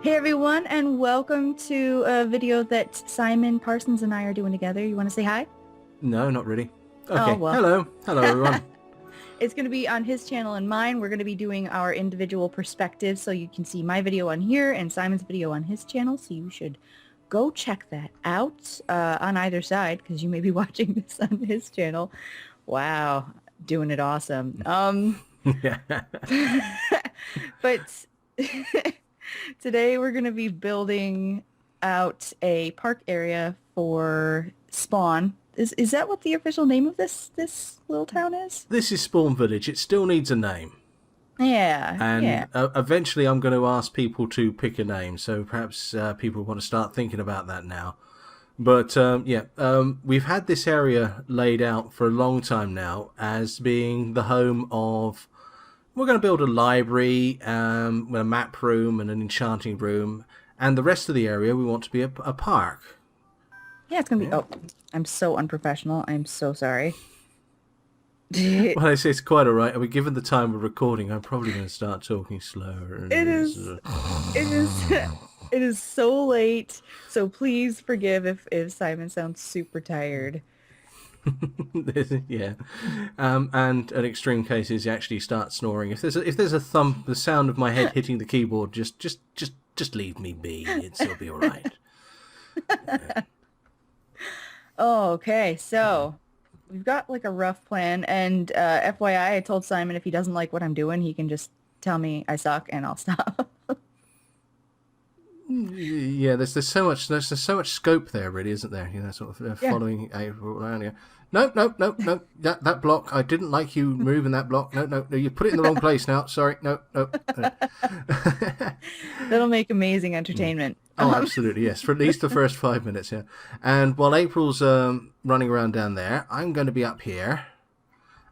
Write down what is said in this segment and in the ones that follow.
Hey everyone, and welcome to a video that Simon Parsons and I are doing together. You want to say hi? No, not really. Oh, Okay. well. Hello everyone. It's going to be on his channel and mine. We're going to be doing our individual perspectives, so you can see my video on here and Simon's video on his channel. So you should go check that out on either side, because you may be watching this on his channel. Wow, doing it awesome. Yeah. But today we're going to be building out a park area for Spawn. Is that what the official name of this little town is? This is Spawn Village. It still needs a name. Yeah, And yeah. eventually I'm going to ask people to pick a name. So perhaps people want to start thinking about that now. But we've had this area laid out for a long time now as being the home of... We're going to build a library, with a map room and an enchanting room. And the rest of the area we want to be a park. Yeah, it's going to be... Oh, I'm so unprofessional. I'm so sorry. Well, it's quite all right. I mean, given the time we're recording, I'm probably going to start talking slower. It is it is so late, so please forgive if Simon sounds super tired. Yeah, and an extreme case is you actually start snoring. If there's a thump, the sound of my head hitting the keyboard, just leave me be. It'll be all right. Oh, okay, so we've got like a rough plan, and FYI, I told Simon if he doesn't like what I'm doing, he can just tell me I suck and I'll stop. Yeah, there's so much scope there, really, isn't there? You know, sort of following around here. No. That block. I didn't like you moving that block. No. You put it in the wrong place now. Sorry. No. That'll make amazing entertainment. Oh, absolutely, yes. For at least the first 5 minutes, yeah. And while April's running around down there, I'm going to be up here.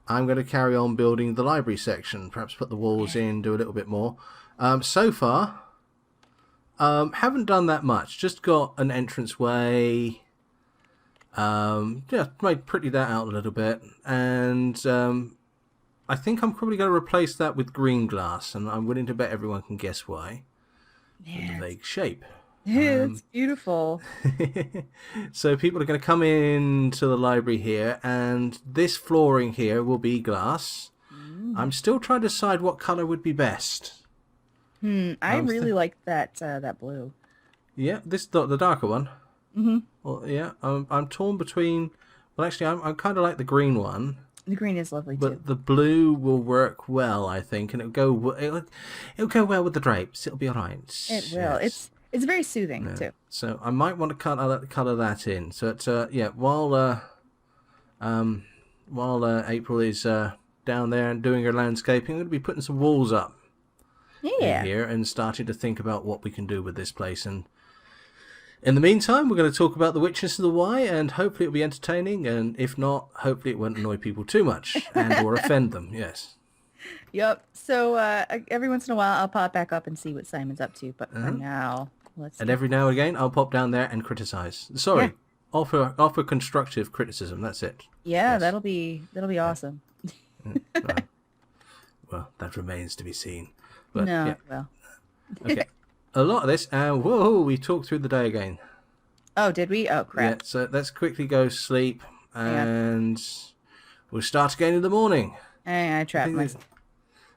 I'm going to carry on building the library section. Perhaps put the walls in, do a little bit more. So far, haven't done that much. Just got an entranceway. Might pretty that out a little bit. And I think I'm probably going to replace that with green glass. And I'm willing to bet everyone can guess why. Yeah. The vague shape. It's beautiful. So people are going to come into the library here, and this flooring here will be glass. I'm still trying to decide what colour would be best. I really like that that blue. Yeah, the darker one. Well, yeah, I'm torn between. Well, actually, I kind of like the green one. The green is lovely but too. The blue will work well, I think, and it'll go well with the drapes. It'll be all right. It will. Yes. It's very soothing too. So I might want to colour that in. So it's, while April is down there and doing her landscaping, I'm going to be putting some walls up in here and starting to think about what we can do with this place. And in the meantime, we're going to talk about the Witches of the Wye, and hopefully it'll be entertaining. And if not, hopefully it won't annoy people too much or offend them. Yes. Yep. So every once in a while, I'll pop back up and see what Simon's up to. But for now, every now and again, I'll pop down there and criticize. Sorry, offer constructive criticism. That's it. Yeah, yes. that'll be awesome. Well, that remains to be seen. But, well. Okay. A lot of this, and whoa, we talked through the day again. Oh, did we? Oh, crap. Yeah, so let's quickly go sleep, and we'll start again in the morning. I trapped myself.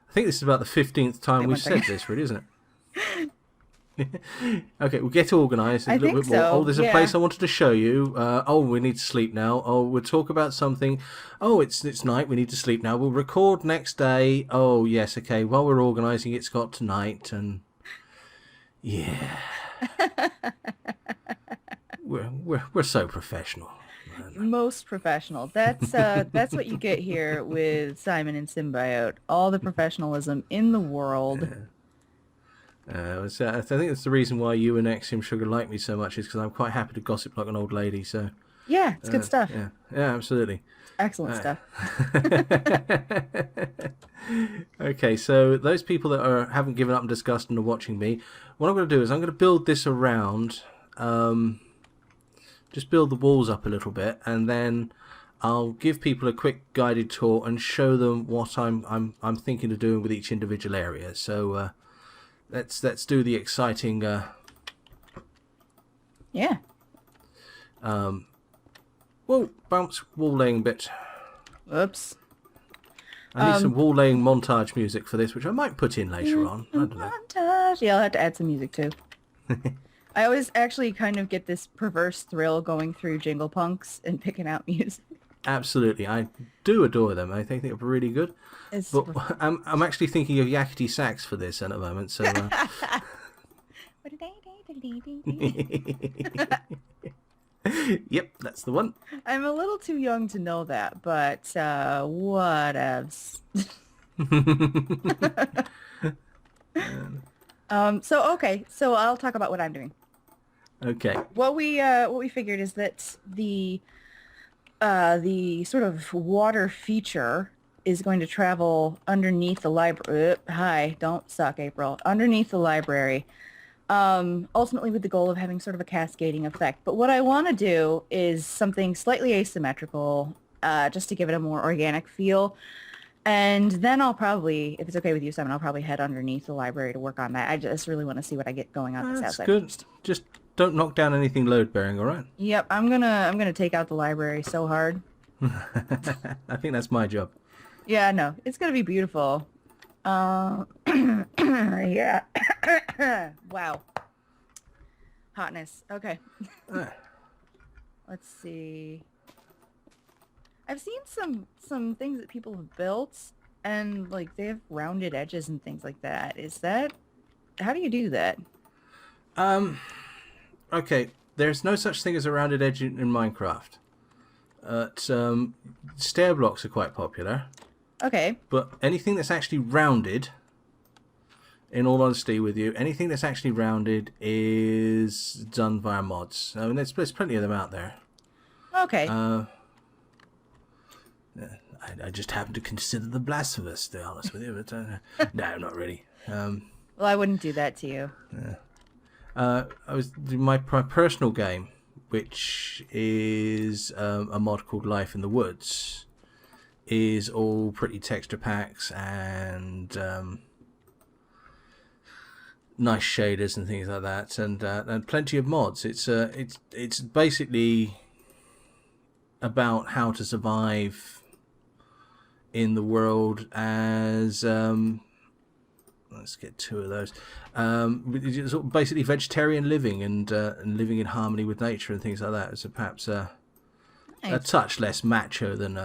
I think this is about the 15th time we've said this, really, isn't it? Okay, we'll get organised a little bit more. Oh, there's a place I wanted to show you. We need to sleep now. Oh, we'll talk about something. Oh, it's night. We need to sleep now. We'll record next day. Oh, yes, okay. While we're organising, it's got tonight, and yeah, we're so professional. Most professional. That's what you get here with Simon and Symbiote. All the professionalism in the world. I think that's the reason why you and Exim Sugar like me so much, is because I'm quite happy to gossip like an old lady. So yeah, it's good stuff. Yeah, absolutely. Excellent stuff. Okay, so those people that haven't given up and discussed and are watching me, what I'm going to do is I'm going to build this around. Just build the walls up a little bit, and then I'll give people a quick guided tour and show them what I'm thinking of doing with each individual area. So let's do the exciting. Yeah. Well, bounce wall laying bit. Whoops. I need some wall laying montage music for this, which I might put in later on. I don't know. Montage. Yeah, I'll have to add some music too. I always actually kind of get this perverse thrill going through Jingle Punks and picking out music. Absolutely, I do adore them. I think they're really good. It's But super I'm actually thinking of yakety sax for this at the moment. So. Yep, that's the one. I'm a little too young to know that, but whatevs. So I'll talk about what I'm doing. Okay. What we figured is that the sort of water feature is going to travel underneath the library. Hi, don't suck, April. Underneath the library. Ultimately with the goal of having sort of a cascading effect. But what I want to do is something slightly asymmetrical, just to give it a more organic feel. And then I'll probably, if it's okay with you, Simon, I'll probably head underneath the library to work on that. I just really want to see what I get going on this That's outside. good. Just don't knock down anything load bearing, all right? Yep, I'm gonna take out the library so hard. I think that's my job. Yeah, no, it's gonna be beautiful. Yeah. Wow. Hotness. Okay. Let's see. I've seen some things that people have built, and like they have rounded edges and things like that. How do you do that? Okay, there's no such thing as a rounded edge in Minecraft. Stair blocks are quite popular. Okay. But anything that's actually rounded, in all honesty with you, anything that's actually rounded is done via mods. I mean, there's plenty of them out there. Okay. I just happen to consider them blasphemous, to be honest with you. But no, not really. Well, I wouldn't do that to you. I was doing my personal game, which is a mod called Life in the Woods. Is all pretty texture packs and nice shaders and things like that, and plenty of mods. It's basically about how to survive in the world as let's get two of those. It's sort of basically vegetarian living and living in harmony with nature and things like that. So perhaps a touch less macho than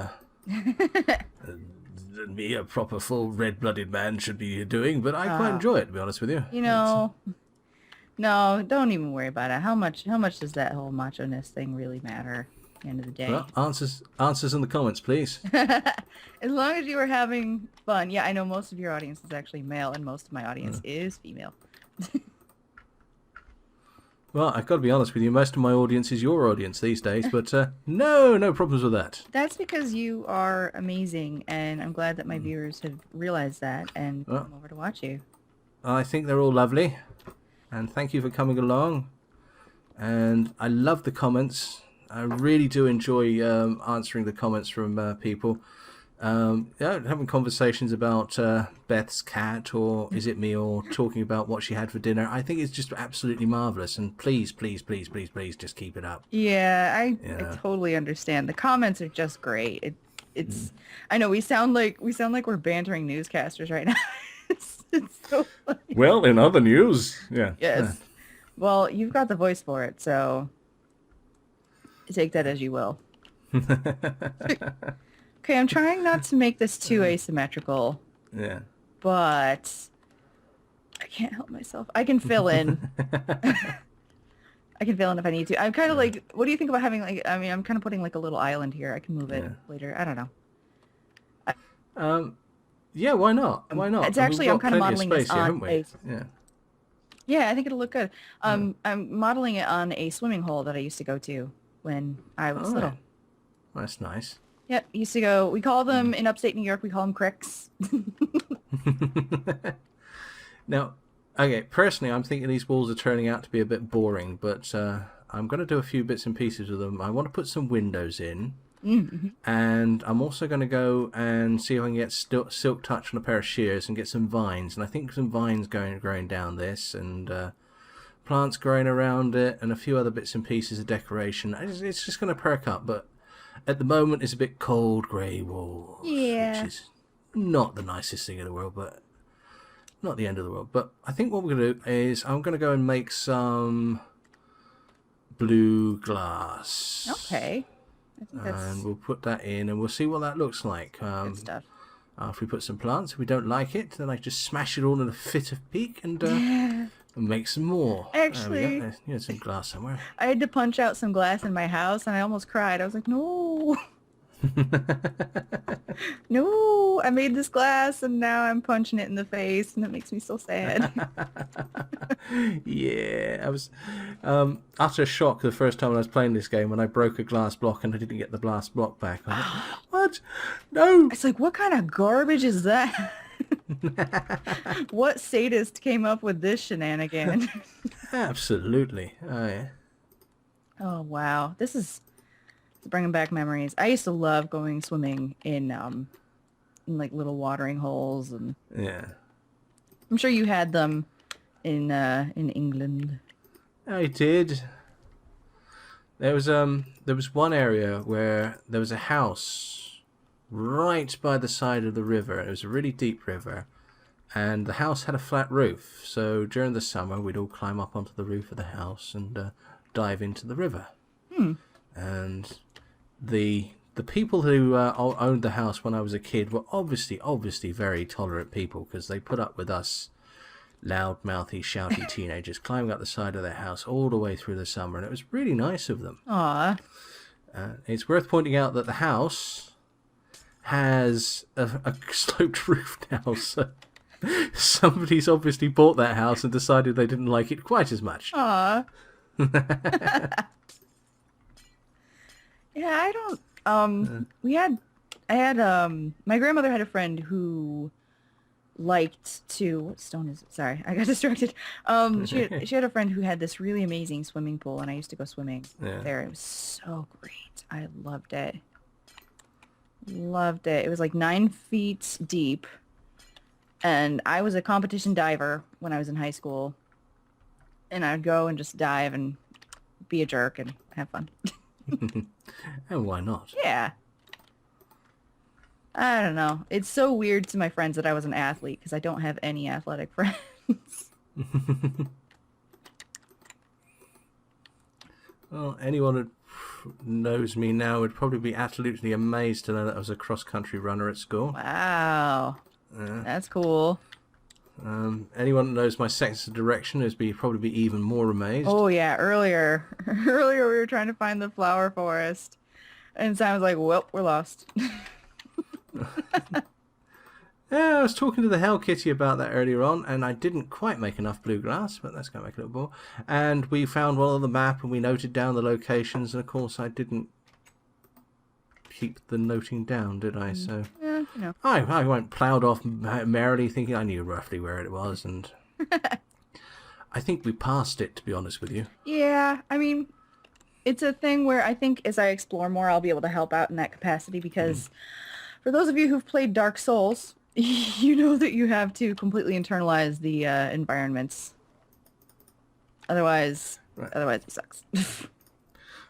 me, a proper full red-blooded man, should be doing, but I quite enjoy it, to be honest with you. You know, no, don't even worry about it. How much does that whole macho-ness thing really matter at the end of the day? Well, answers in the comments, please. As long as you are having fun. Yeah, I know most of your audience is actually male, and most of my audience is female. Well, I've got to be honest with you, most of my audience is your audience these days, but no problems with that. That's because you are amazing, and I'm glad that my viewers have realized that and come over to watch you. I think they're all lovely, and thank you for coming along. And I love the comments. I really do enjoy answering the comments from people. Having conversations about Beth's cat, or is it me, or talking about what she had for dinner. I think it's just absolutely marvelous, and please just keep it up. Yeah, I totally understand. The comments are just great. It's I know we sound like we're bantering newscasters right now. it's so funny. Well, in other news, yeah. Yes. Well, you've got the voice for it, so take that as you will. Okay, I'm trying not to make this too asymmetrical. Yeah. But I can't help myself. I can fill in. I can fill in if I need to. I'm kind of like, what do you think about having I'm kind of putting like a little island here. I can move it later. I don't know. Yeah, why not? Why not? It's actually, I'm kind of modeling this on Yeah, I think it'll look good. I'm modeling it on a swimming hole that I used to go to when I was little. That's nice. Yep, used to go. We call them in upstate New York. We call them cricks. Now, okay. Personally, I'm thinking these walls are turning out to be a bit boring, but I'm going to do a few bits and pieces with them. I want to put some windows in. Mm-hmm. And I'm also going to go and see if I can get silk touch on a pair of shears and get some vines. And I think some vines growing down this, and plants growing around it, and a few other bits and pieces of decoration. It's just going to perk up, but at the moment it's a bit cold grey walls, Yeah. which is not the nicest thing in the world, but not the end of the world. But I think what we're going to do is I'm going to go and make some blue glass. Okay. I think that's And we'll put that in, and we'll see what that looks like. good stuff. After we put some plants, if we don't like it, then I just smash it all in a fit of pique and make some more. Actually, there we go. There's some glass somewhere. I had to punch out some glass in my house, and I almost cried. I was like, no. No, I made this glass, and now I'm punching it in the face, and it makes me so sad. Yeah, I was utter shock the first time I was playing this game when I broke a glass block and I didn't get the glass block back. I was like, what? No! It's like, what kind of garbage is that? What sadist came up with this shenanigan? Absolutely. Oh, yeah. Oh, wow. This is bringing back memories. I used to love going swimming in like little watering holes, and Yeah. I'm sure you had them in England. I did. There was one area where there was a house right by the side of the river. It was a really deep river, and the house had a flat roof. So during the summer, we'd all climb up onto the roof of the house and dive into the river. And the people who owned the house when I was a kid were obviously very tolerant people, because they put up with us loud-mouthy, shouty teenagers climbing up the side of their house all the way through the summer, and it was really nice of them. Aw. It's worth pointing out that the house has a sloped roof now, so somebody's obviously bought that house and decided they didn't like it quite as much. Aw. Yeah, I don't, my grandmother had a friend who liked to, what stone is it? Sorry, I got distracted. She had a friend who had this really amazing swimming pool, and I used to go swimming there. It was so great. I loved it. Loved it. It was like 9 feet deep, and I was a competition diver when I was in high school, and I'd go and just dive and be a jerk and have fun. And why not? Yeah. I don't know. It's so weird to my friends that I was an athlete, because I don't have any athletic friends. Well, anyone who knows me now would probably be absolutely amazed to know that I was a cross-country runner at school. Wow. That's cool. Anyone that knows my sense of direction is probably be even more amazed. Oh yeah, earlier we were trying to find the flower forest, and Sam was like, well, we're lost. Yeah, I was talking to the Hell Kitty about that earlier on, and I didn't quite make enough bluegrass, but that's going to make a little more. And we found one on the map, and we noted down the locations, and of course I didn't keep the noting down, did I? So Yeah, you know. I went ploughed off merrily, thinking I knew roughly where it was, and I think we passed it, to be honest with you. Yeah, I mean, it's a thing where I think as I explore more, I'll be able to help out in that capacity, because for those of you who've played Dark Souls, you know that you have to completely internalize the environments. Otherwise it sucks.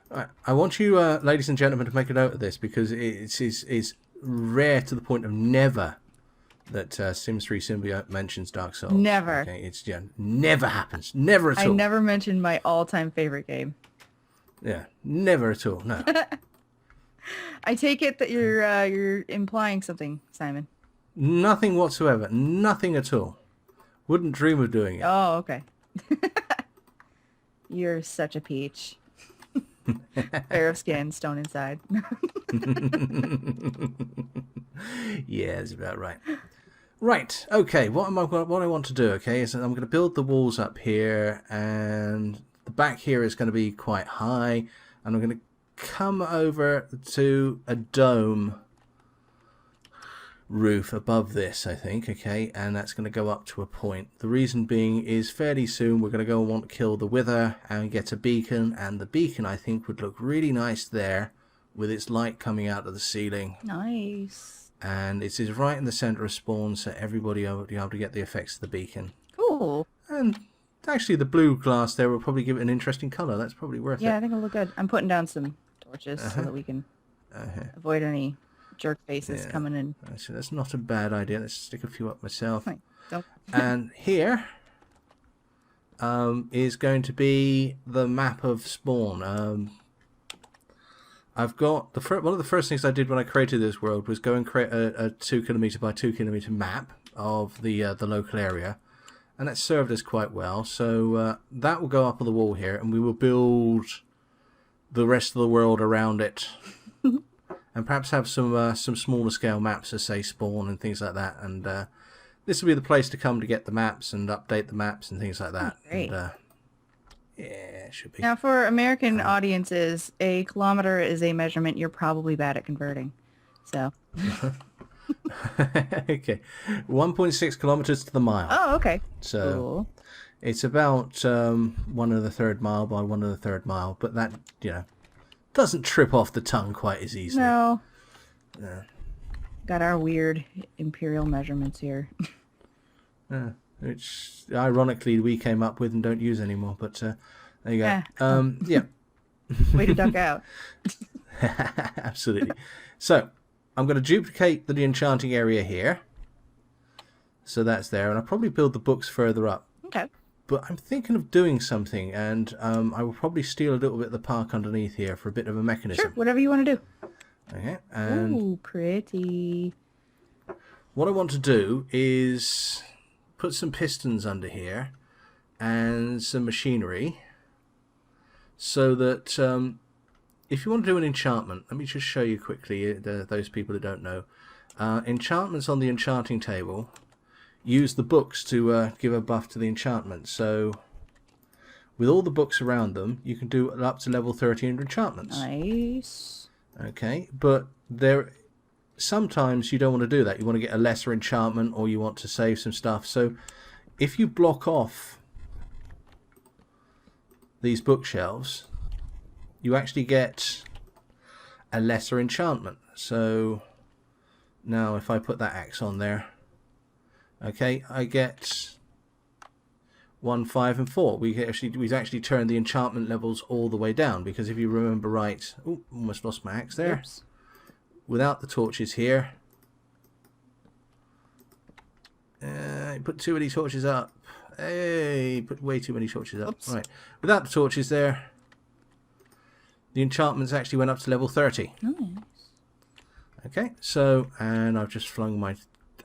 Right. I want you, ladies and gentlemen, to make a note of this, because it's rare to the point of never that Sims 3 Symbiote mentions Dark Souls. Never. Okay? It's never happens. Never at all. I never mentioned my all-time favorite game. Yeah, never at all. No. I take it that you're implying something, Simon. Nothing whatsoever. Nothing at all. Wouldn't dream of doing it. Oh, okay. You're such a peach. Fair of skin, stone inside. Yeah, that's about right. Right, okay, what I want to do, okay, is I'm going to build the walls up here, and the back here is going to be quite high, and I'm going to come over to a dome roof above this, I think, okay, and that's going to go up to a point. The reason being is fairly soon we're going to go and want to kill the Wither and get a beacon, and the beacon I think would look really nice there with its light coming out of the ceiling. Nice. And it is right in the center of spawn, so everybody will be able to get the effects of the beacon. Cool. And actually, the blue glass there will probably give it an interesting color. That's probably worth Yeah, it. I think it'll look good. I'm putting down some torches so that we can avoid any jerk faces coming in. So that's not a bad idea. Let's stick a few up myself. Like, don't. And here is going to be the map of spawn. I've got one of the first things I did when I created this world was go and create a 2 kilometer by 2 kilometer map of the local area, and that served us quite well. So that will go up on the wall here, and we will build the rest of the world around it, and perhaps have some smaller scale maps of say spawn and things like that. And this will be the place to come to get the maps and update the maps and things like that. Great. And, yeah, it should be. Now, for American audiences, a kilometer is a measurement you're probably bad at converting. So. Okay, 1.6 kilometers to the mile. Oh, okay. So cool. it's about 1/3 mile by 1/3 mile, but that doesn't trip off the tongue quite as easily. No. Got our weird imperial measurements here. Which ironically we came up with and don't use anymore. But there you go. Yeah. Way to duck out. Absolutely. So I'm going to duplicate the enchanting area here. So that's there, and I'll probably build the books further up. Okay. But I'm thinking of doing something, and I will probably steal a little bit of the park underneath here for a bit of a mechanism. Sure, whatever you want to do. Okay. And ooh, pretty. what I want to do is put some pistons under here and some machinery, so that if you want to do an enchantment, let me just show you quickly, those people that don't know. Enchantments on the enchanting table use the books to give a buff to the enchantment. So with all the books around them, you can do up to level 13 enchantments. Nice. Okay, but sometimes you don't want to do that. You want to get a lesser enchantment, or you want to save some stuff. So if you block off these bookshelves, you actually get a lesser enchantment. So now if I put that axe on there, okay, I get 1, 5, and 4. We've actually turned the enchantment levels all the way down, because if you remember right, almost lost my axe there. Oops. Without the torches here, put too many torches up. Hey, put way too many torches up. Oops. Right, without the torches there, the enchantments actually went up to level 30. Nice. Okay, so, and I've just flung my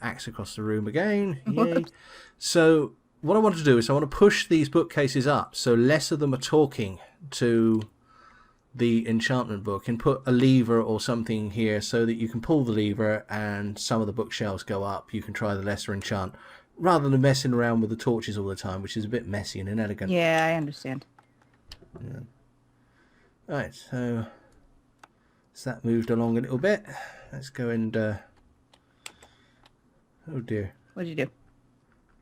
axe across the room again. Yay. So what I want to do is I want to push these bookcases up so less of them are talking to the enchantment book, and put a lever or something here so that you can pull the lever and some of the bookshelves go up. You can try the lesser enchant rather than messing around with the torches all the time, which is a bit messy and inelegant. Yeah, I understand. Yeah. Right, so that moved along a little bit. Let's go and oh dear. What'd you do?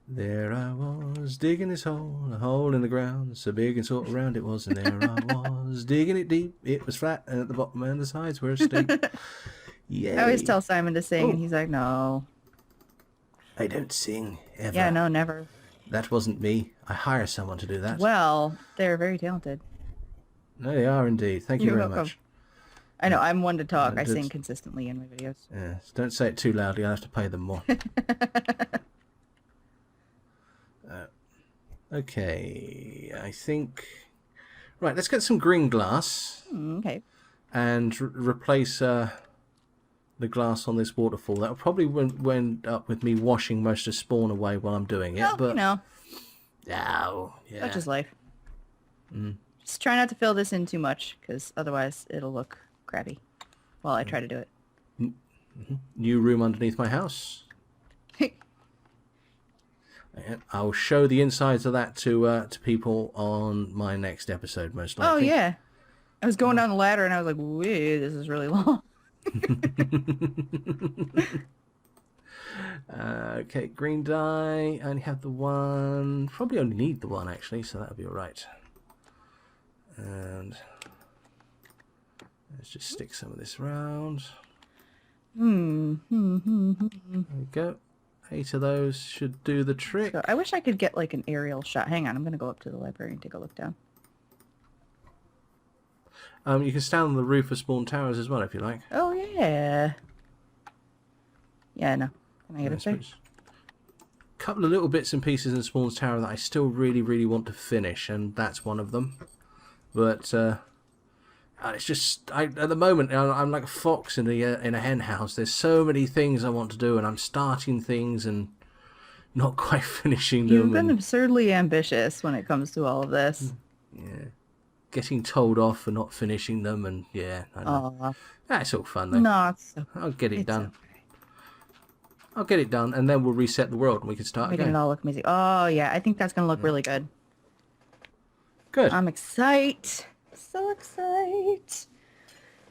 There I was, digging this hole, a hole in the ground, so big and sort of round it was, and there I was, digging it deep. It was flat, and at the bottom and the sides were steep. Yay. I always tell Simon to sing, and he's like, no. I don't sing, ever. Yeah, no, never. That wasn't me. I hire someone to do that. Well, they're very talented. No, they are indeed. Thank you You're very welcome. much. I know, I'm one to talk. I That's- sing consistently in my videos. Yeah, don't say it too loudly. I'll have to pay them more. Okay, I think... Right, let's get some green glass Okay. and replace the glass on this waterfall. That will probably end up with me washing most of spawn away while I'm doing it. Well, but you know, oh, yeah. such is life. Mm. Just try not to fill this in too much, because otherwise it'll look crappy while I try to do it. New room underneath my house. Yeah, I'll show the insides of that to people on my next episode, most likely. Oh, yeah. I was going down the ladder and I was like, wait, this is really long. Okay, green dye. I only have the one. Probably only need the one, actually, so that'll be alright. And Let's just stick some of this round. Hmm. There we go. 8 of those should do the trick. So I wish I could get like an aerial shot. Hang on, I'm gonna go up to the library and take a look down. You can stand on the roof of spawn towers as well if you like. Oh yeah. Yeah, no. Can I get up there? Couple of little bits and pieces in Spawn's Tower that I still really want to finish, and that's one of them. But it's just at the moment I'm like a fox in a hen house. There's so many things I want to do, and I'm starting things and not quite finishing them. You've been absurdly ambitious when it comes to all of this. Yeah, getting told off for not finishing them, and yeah, I know. That's all fun though. No, it's okay. I'll get it done. Okay. I'll get it done, and then we'll reset the world, and we can start Making again. it all look amazing. Oh yeah, I think that's gonna look really good. Good. I'm excited. So excited.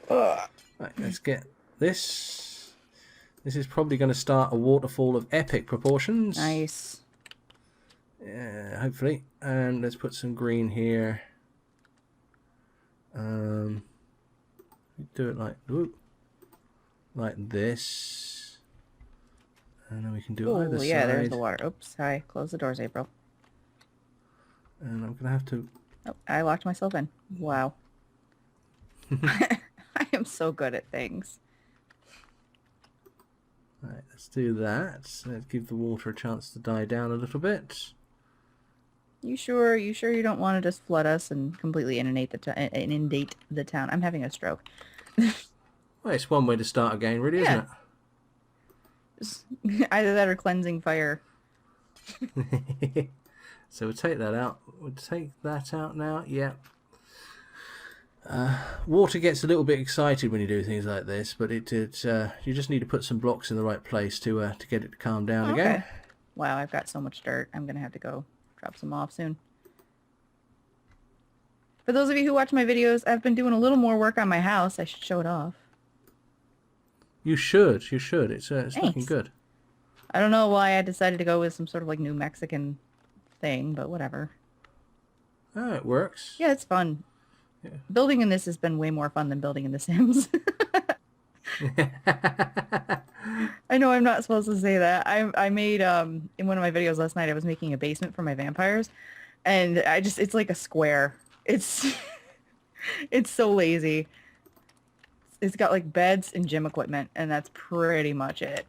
Ugh. Right, let's get this. This is probably going to start a waterfall of epic proportions. Nice. Yeah, hopefully. And let's put some green here. Do it like this. And then we can do either side. Yeah, there's the water. Oops, hi. Close the doors, April. And I'm going to have to... Oh, I locked myself in. Wow. I am so good at things. Right, let's do that. Let's give the water a chance to die down a little bit. You sure? You sure you don't want to just flood us and completely inundate the town? I'm having a stroke. Well, it's one way to start again, really, isn't it? Either that or cleansing fire. So we'll take that out. We'll take that out now. Yeah. Water gets a little bit excited when you do things like this, but you just need to put some blocks in the right place to get it to calm down again. Wow, I've got so much dirt. I'm gonna have to go drop some off soon. For those of you who watch my videos, I've been doing a little more work on my house. I should show it off. You should. You should. It's looking good. I don't know why I decided to go with some sort of like New Mexican thing, but whatever. Oh, it works. Yeah, it's fun. Yeah. Building in this has been way more fun than building in The Sims. I know I'm not supposed to say that. I made in one of my videos last night I was making a basement for my vampires, and it's like a square. It's it's so lazy. It's got like beds and gym equipment, and that's pretty much it.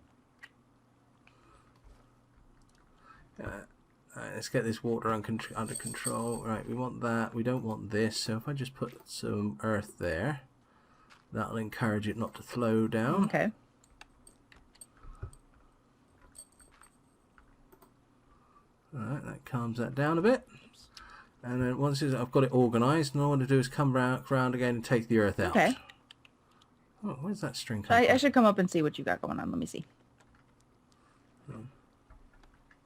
Alright, let's get this water under control. Right, we want that. We don't want this. So if I just put some earth there, that'll encourage it not to flow down. Okay. Alright, that calms that down a bit. And then once I've got it organised, and all I want to do is come round again and take the earth out. Okay. Oh, where's that string come from? I should come up and see what you got going on. Let me see.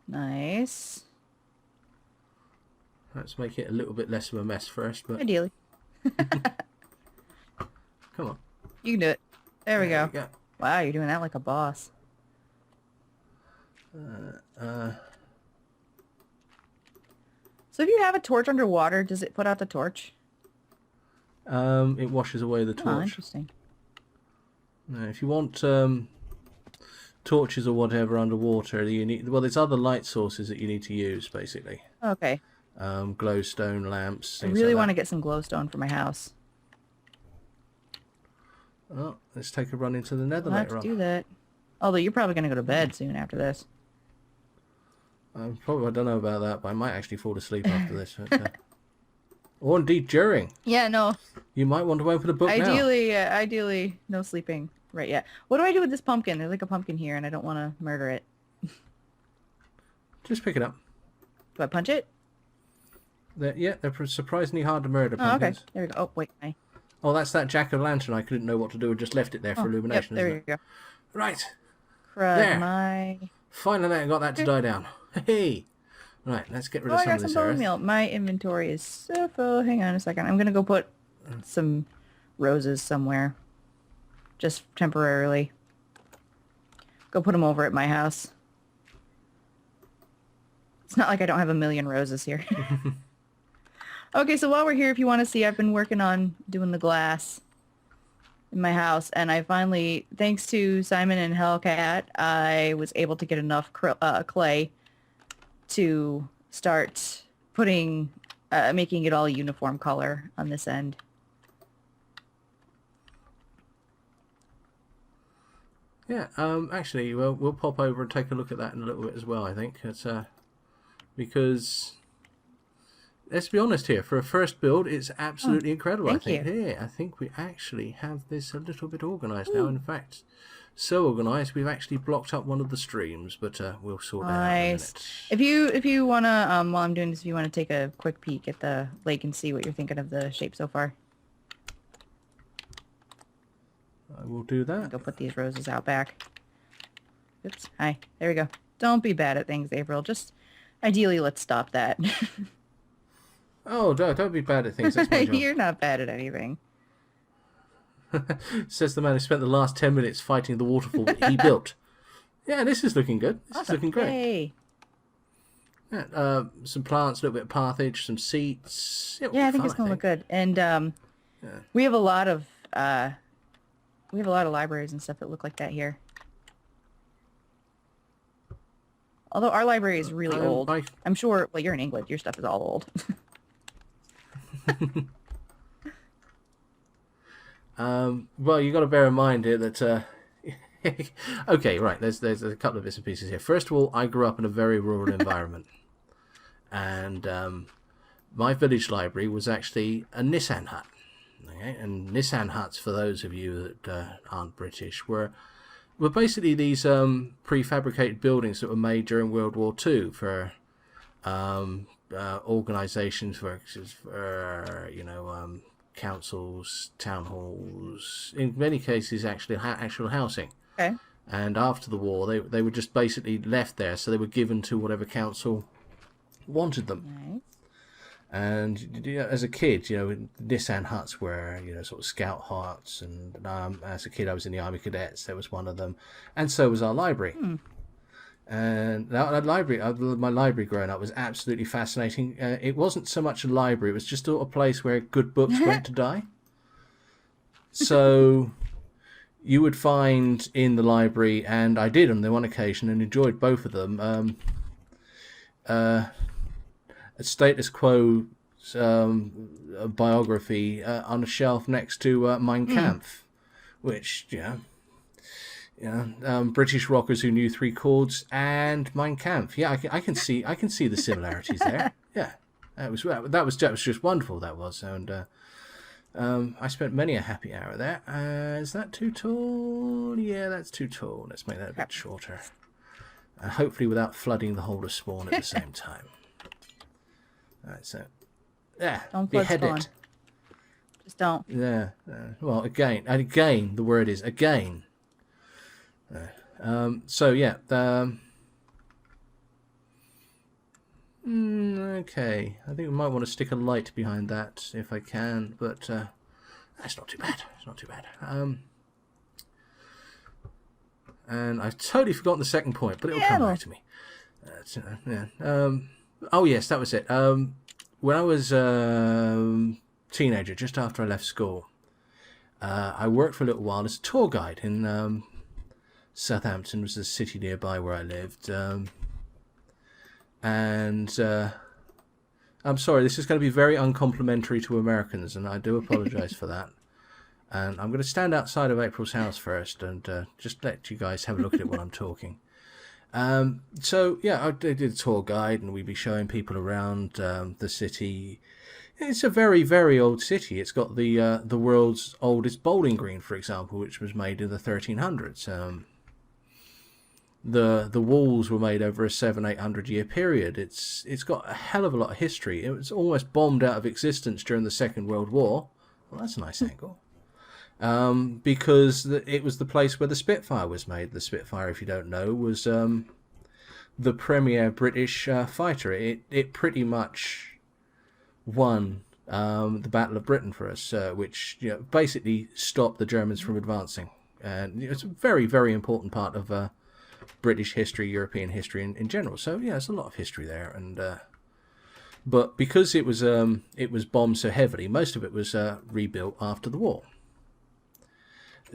Nice. Let's make it a little bit less of a mess first, but ideally. Come on. You can do it. There we go. We go. Wow, you're doing that like a boss. So if you have a torch underwater, does it put out the torch? It washes away the torch. Oh, interesting. Now, if you want torches or whatever underwater, there's other light sources that you need to use, basically. Okay. Glowstone lamps. I really want to get some glowstone for my house. Oh, let's take a run into the nether later on. Let's do that. Although you're probably going to go to bed soon after this. I don't know about that, but I might actually fall asleep after this. Or indeed during. Yeah, no. You might want to open a book now. Ideally, no sleeping right yet. What do I do with this pumpkin? There's like a pumpkin here, and I don't want to murder it. Just pick it up. Do I punch it? They're surprisingly hard to murder, Oh, okay. pumpkins. There we go. Oh, wait. Oh, that's that jack-o'-lantern. I couldn't know what to do and just left it there for illumination, yep, there isn't you it? go. Right. Crud, there. Finally, I got that to die down. Hey. Right, let's get rid of some of this earth. Meal. My inventory is so full. Hang on a second. I'm going to go put some roses somewhere. Just temporarily. Go put them over at my house. It's not like I don't have a million roses here. Okay, so while we're here, if you want to see, I've been working on doing the glass. in my house, and I finally, thanks to Simon and Hellcat, I was able to get enough clay to start putting, making it all uniform color on this end. Yeah, actually, we'll pop over and take a look at that in a little bit as well, I think. It's, because, let's be honest here, for a first build, it's absolutely incredible, I think. You. Yeah, I think we actually have this a little bit organised now. In fact, so organised, we've actually blocked up one of the streams, but we'll sort that out in a minute. If you want to, while I'm doing this, if you want to take a quick peek at the lake and see what you're thinking of the shape so far. I will do that. Go put these roses out back. Oops. Hi. There we go. Don't be bad at things, April. Just, ideally, let's stop that. Oh, don't be bad at things. That's my job. You're not bad at anything. Says the man who spent the last 10 minutes fighting the waterfall that he built. Yeah, this is looking good. This is looking great. Yay. Yeah, some plants, a little bit of pathage, some seats. Yeah, I think it's going to look good. And we have a lot of libraries and stuff that look like that here. Although our library is really old. I'm sure, well, you're in England. Your stuff is all old. Well, you got to bear in mind here that... okay, right, there's a couple of bits and pieces here. First of all, I grew up in a very rural environment. And my village library was actually a Nissan hut. Okay? And Nissan huts, for those of you that aren't British, were basically these prefabricated buildings that were made during World War II for organisations, for councils, town halls, in many cases actually actual housing. Okay. And after the war, they were just basically left there, so they were given to whatever council wanted them. Nice. And as a kid, Nissan huts were, sort of scout huts, and as a kid I was in the Army Cadets, there was one of them, and so was our library. And that library, my library growing up was absolutely fascinating. It wasn't so much a library, it was just a place where good books went to die. So you would find in the library, and I did on the one occasion and enjoyed both of them, a status quo biography on a shelf next to Mein Kampf, which, British rockers who knew three chords and Mein Kampf. Yeah, I can see the similarities there. Yeah, that was just wonderful. That was, and I spent many a happy hour there. Is that too tall? Yeah, that's too tall. Let's make that a bit shorter. Hopefully without flooding the whole of Spawn at the same time. Alright, so don't flood Spawn. It. Just don't. Yeah. Well, again, the word is again. So yeah. Okay. I think we might want to stick a light behind that if I can, but that's not too bad. It's not too bad. And I've totally forgotten the second point, but it'll come back to me. Oh yes, that was it. When I was a teenager, just after I left school, I worked for a little while as a tour guide in Southampton, was a city nearby where I lived. And I'm sorry, this is going to be very uncomplimentary to Americans, and I do apologise for that. And I'm going to stand outside of April's house first and just let you guys have a look at it while I'm talking. So yeah, I did a tour guide, and we'd be showing people around the city. It's a very, very old city. It's got the world's oldest bowling green, for example, which was made in the 1300s. The walls were made over a 700-800 year period. It's got a hell of a lot of history. It was almost bombed out of existence during the Second World War. Well, that's a nice angle. Because it was the place where the Spitfire was made. The Spitfire, if you don't know, was the premier British fighter. It pretty much won the Battle of Britain for us, which basically stopped the Germans from advancing. And it's a very, very important part of British history, European history in general. So yeah, there's a lot of history there. And but because it was bombed so heavily, most of it was rebuilt after the war.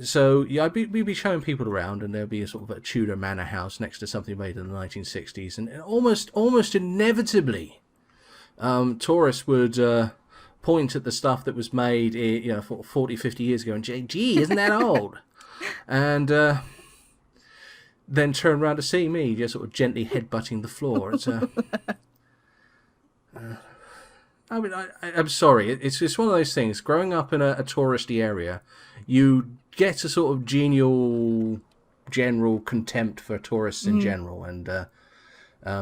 So yeah, we'd be showing people around, and there'd be a sort of a Tudor manor house next to something made in the 1960s, and almost inevitably, tourists would point at the stuff that was made, 40, 50 years ago, and gee, isn't that old? And then turn around to see me just sort of gently headbutting the floor. It's I mean, I'm sorry. It's one of those things. Growing up in a touristy area, you get a sort of general contempt for tourists in general. And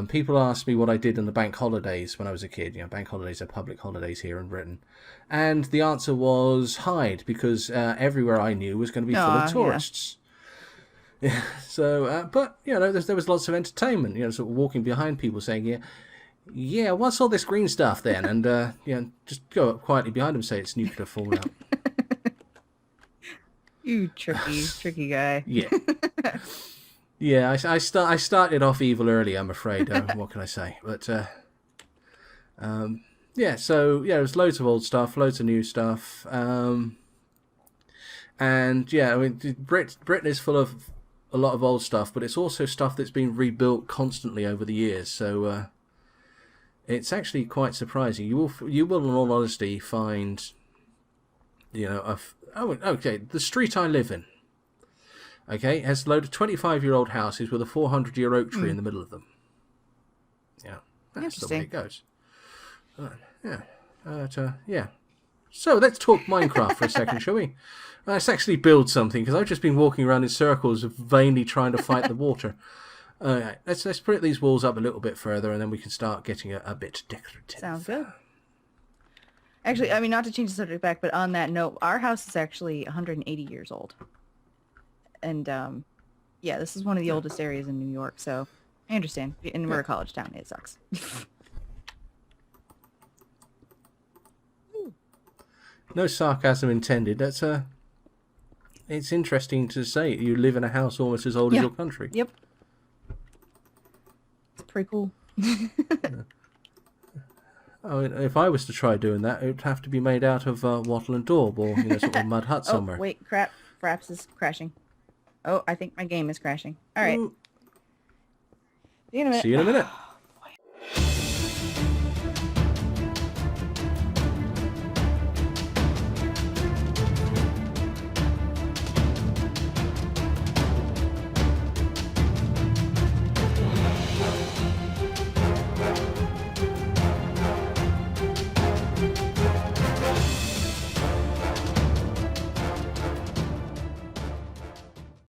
people ask me what I did on the bank holidays when I was a kid. Bank holidays are public holidays here in Britain. And the answer was hide, because everywhere I knew was going to be full of tourists. Yeah. So, but, there was lots of entertainment, sort of walking behind people saying, yeah, what's all this green stuff then? And, just go up quietly behind them and say it's nuclear fallout. You tricky guy. Yeah. Yeah, I started off evil early, I'm afraid. What can I say? But, yeah, so, there's loads of old stuff, loads of new stuff. And, yeah, I mean, Britain is full of a lot of old stuff, but it's also stuff that's been rebuilt constantly over the years. So, it's actually quite surprising. You will, in all honesty, find, okay, the street I live in, okay, has a load of 25-year-old houses with a 400-year oak tree in the middle of them. Yeah, that's the way it goes. Yeah. So let's talk Minecraft for a second, shall we? Let's actually build something, because I've just been walking around in circles, vainly trying to fight the water. Okay, let's put these walls up a little bit further, and then we can start getting a bit decorative. Sounds good. Actually, I mean, not to change the subject back, but on that note, our house is actually 180 years old. And, yeah, this is one of the oldest areas in New York, so I understand. And we're a college town. It sucks. No sarcasm intended. It's interesting to say you live in a house almost as old as your country. Yep. It's pretty cool. I mean, if I was to try doing that, it would have to be made out of wattle and daub, or sort of mud hut somewhere. Oh, wait, crap. Fraps is crashing. Oh, I think my game is crashing. All right. See you in a minute.